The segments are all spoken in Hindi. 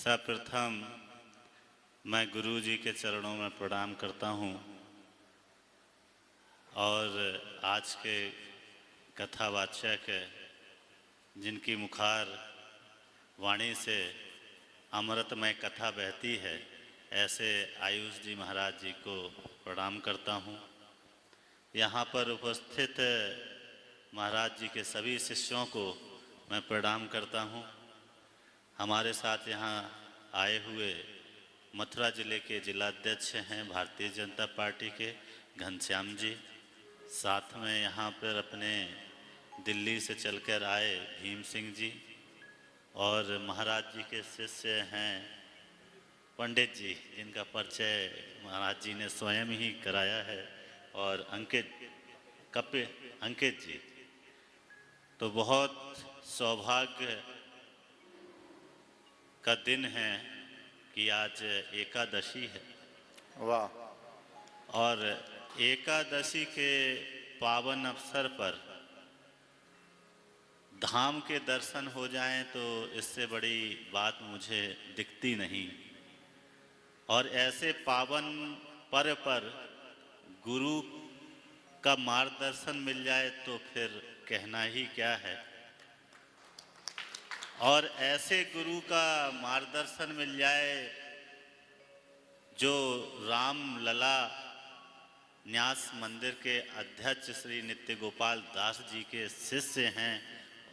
सर्वप्रथम मैं गुरु जी के चरणों में प्रणाम करता हूँ और आज के कथावाचक जिनकी मुखार वाणी से अमृतमय कथा बहती है, ऐसे आयुष जी महाराज जी को प्रणाम करता हूँ। यहाँ पर उपस्थित महाराज जी के सभी शिष्यों को मैं प्रणाम करता हूँ। हमारे साथ यहाँ आए हुए मथुरा जिले के जिलाध्यक्ष हैं भारतीय जनता पार्टी के घनश्याम जी, साथ में यहाँ पर अपने दिल्ली से चलकर आए भीम सिंह जी और महाराज जी के शिष्य हैं पंडित जी, जिनका परिचय महाराज जी ने स्वयं ही कराया है, और अंकित जी। तो बहुत सौभाग्य का दिन है कि आज एकादशी है। वाह। और एकादशी के पावन अवसर पर धाम के दर्शन हो जाएं तो इससे बड़ी बात मुझे दिखती नहीं। और ऐसे पावन पर्व पर गुरु का मार्गदर्शन मिल जाए तो फिर कहना ही क्या है। और ऐसे गुरु का मार्गदर्शन मिल जाए जो राम लला न्यास मंदिर के अध्यक्ष श्री नित्य गोपाल दास जी के शिष्य हैं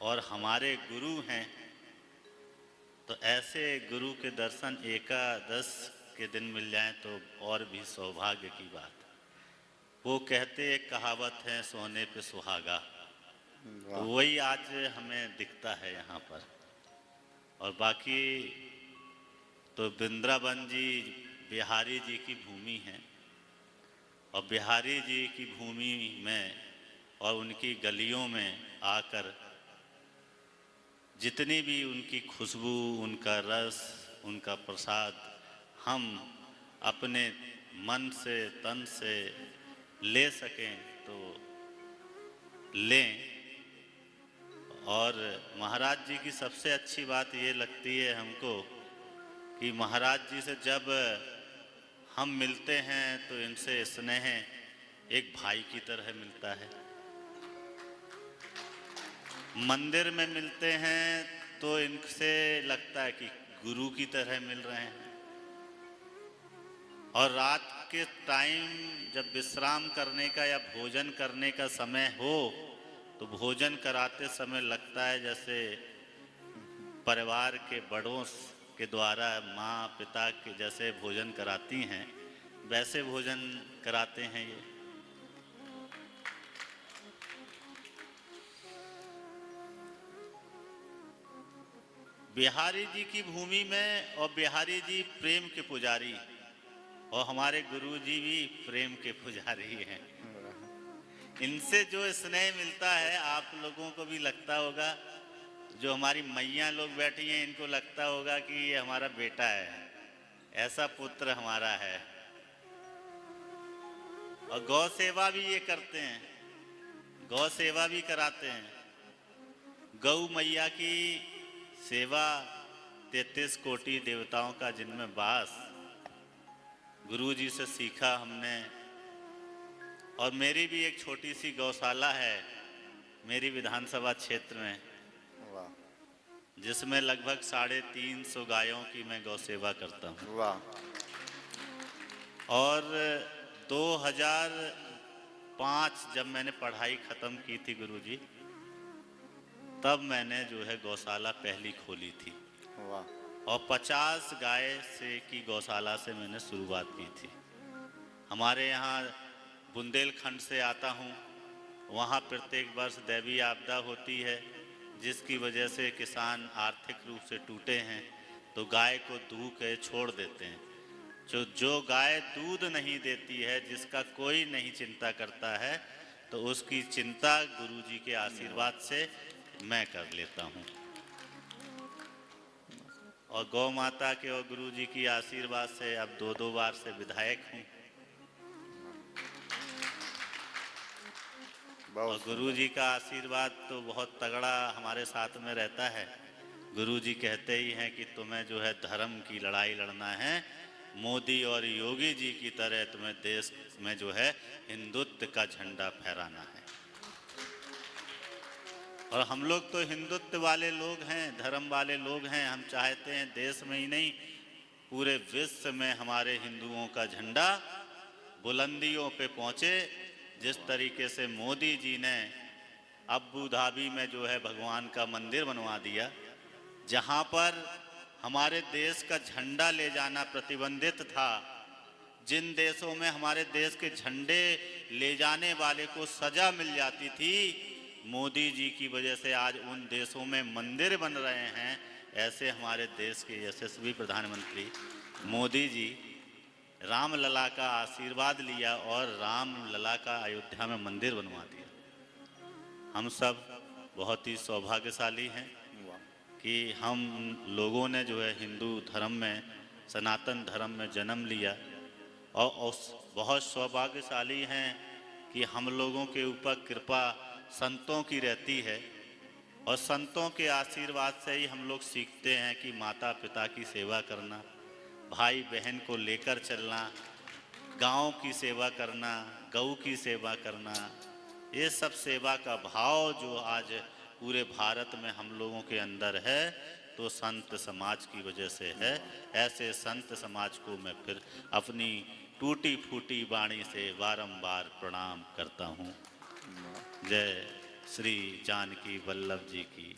और हमारे गुरु हैं, तो ऐसे गुरु के दर्शन एकादश के दिन मिल जाएं तो और भी सौभाग्य की बात। वो कहते एक कहावत है, सोने पे सुहागा, तो वही आज हमें दिखता है यहाँ पर। और बाकी तो वृंदावन जी बिहारी जी की भूमि है, और बिहारी जी की भूमि में और उनकी गलियों में आकर जितनी भी उनकी खुशबू, उनका रस, उनका प्रसाद हम अपने मन से तन से ले सकें तो लें। और महाराज जी की सबसे अच्छी बात ये लगती है हमको कि महाराज जी से जब हम मिलते हैं तो इनसे स्नेह एक भाई की तरह मिलता है। मंदिर में मिलते हैं तो इनसे लगता है कि गुरु की तरह मिल रहे हैं। और रात के टाइम जब विश्राम करने का या भोजन करने का समय हो तो भोजन कराते समय लगता है जैसे परिवार के बड़ों के द्वारा माँ पिता के जैसे भोजन कराती हैं, वैसे भोजन कराते हैं ये। बिहारी जी की भूमि में, और बिहारी जी प्रेम के पुजारी, और हमारे गुरु जी भी प्रेम के पुजारी हैं। इनसे जो स्नेह मिलता है आप लोगों को भी लगता होगा, जो हमारी मैया लोग बैठी हैं इनको लगता होगा कि ये हमारा बेटा है, ऐसा पुत्र हमारा है। और गौ सेवा भी ये करते हैं, गौ सेवा भी कराते हैं। गौ मैया की सेवा 33 कोटि देवताओं का जिनमें वास, गुरु जी से सीखा हमने। और मेरी भी एक छोटी सी गौशाला है मेरी विधानसभा क्षेत्र में, जिसमें लगभग 350 गायों की मैं गौ सेवा करता हूँ। वाह। और 2005 जब मैंने पढ़ाई ख़त्म की थी गुरुजी, तब मैंने जो है गौशाला पहली खोली थी। वाह। और 50 गाय से की गौशाला से मैंने शुरुआत की थी। हमारे यहाँ बुंदेलखंड से आता हूँ, वहाँ प्रत्येक वर्ष दैवीय आपदा होती है, जिसकी वजह से किसान आर्थिक रूप से टूटे हैं, तो गाय को दूह के छोड़ देते हैं। जो गाय दूध नहीं देती है, जिसका कोई नहीं चिंता करता है, तो उसकी चिंता गुरुजी के आशीर्वाद से मैं कर लेता हूँ। और गौ माता के और गुरुजी की आशीर्वाद से अब 2 बार से विधायक हूँ। और गुरुजी का आशीर्वाद तो बहुत तगड़ा हमारे साथ में रहता है। गुरुजी कहते ही हैं कि तुम्हें जो है धर्म की लड़ाई लड़ना है, मोदी और योगी जी की तरह तुम्हें देश में जो है हिंदुत्व का झंडा फहराना है। और हम लोग तो हिंदुत्व वाले लोग हैं, धर्म वाले लोग हैं। हम चाहते हैं देश में ही नहीं पूरे विश्व में हमारे हिंदुओं का झंडा बुलंदियों पे पहुँचे। जिस तरीके से मोदी जी ने अबू धाबी में जो है भगवान का मंदिर बनवा दिया, जहाँ पर हमारे देश का झंडा ले जाना प्रतिबंधित था, जिन देशों में हमारे देश के झंडे ले जाने वाले को सजा मिल जाती थी, मोदी जी की वजह से आज उन देशों में मंदिर बन रहे हैं। ऐसे हमारे देश के यशस्वी प्रधानमंत्री मोदी जी रामलला का आशीर्वाद लिया और रामलला का अयोध्या में मंदिर बनवा दिया। हम सब बहुत ही सौभाग्यशाली हैं कि हम लोगों ने जो है हिंदू धर्म में, सनातन धर्म में जन्म लिया, और बहुत सौभाग्यशाली हैं कि हम लोगों के ऊपर कृपा संतों की रहती है। और संतों के आशीर्वाद से ही हम लोग सीखते हैं कि माता पिता की सेवा करना, भाई बहन को लेकर चलना, गांव की सेवा करना, गऊ की सेवा करना, ये सब सेवा का भाव जो आज पूरे भारत में हम लोगों के अंदर है, तो संत समाज की वजह से है। ऐसे संत समाज को मैं फिर अपनी टूटी फूटी वाणी से बारंबार प्रणाम करता हूँ। जय श्री जानकी वल्लभ जी की।